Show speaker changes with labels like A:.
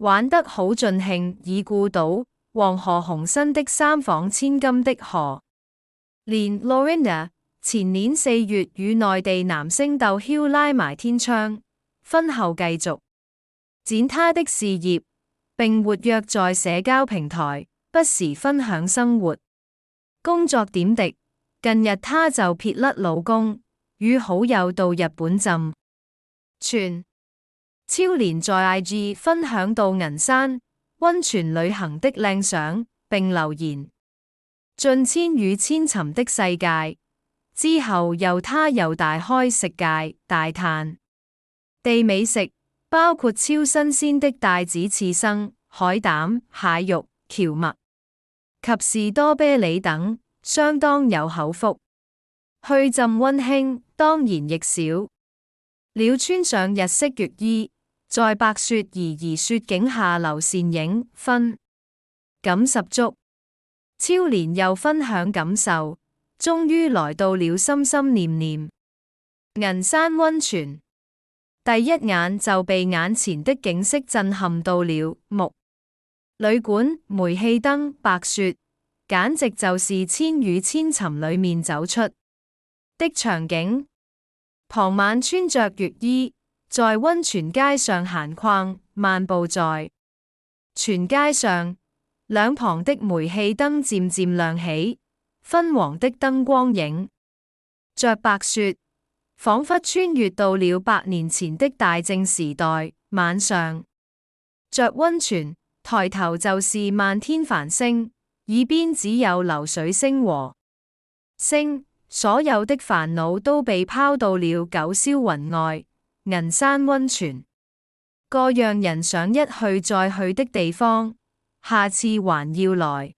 A: 玩得好盡興，已故島，黃河雄紳的三訪千金的河。連 Lorinda 前年4月與內地男星竇驍拉埋天窗，婚後繼續展他的事業，並活躍在社交平台，不時分享生活、工作點滴。近日她就撇甩老公，與好友到日本浸泉。超連在 IG 分享到銀山溫泉旅行的靚相，並留言進千與千尋的世界之後，他又大開食界，大嘆地美食包括超新鮮的帶子刺身、海膽、蟹肉、蕎麥及士多啤梨等，相當有口福。去浸溫馨，當然亦少了穿上日式浴衣，在白雪皚皚雪景下留倩影，分感十足。超連又分享感受，終於來到了心心念念銀山溫泉，第一眼就被眼前的景色震撼到了。木旅館、煤氣燈、白雪，簡直就是千與千尋裡面走出的場景。傍晚穿着浴衣，在溫泉街上閒逛，漫步在泉街上，兩旁的煤氣燈漸漸亮起，昏黃的燈光映着白雪，仿佛穿越到了100年前的大正時代。晚上着溫泉，抬頭就是漫天繁星，耳邊只有流水聲和星，所有的煩惱都被拋到了九霄雲外。銀山溫泉，個讓人想一去再去的地方，下次還要來。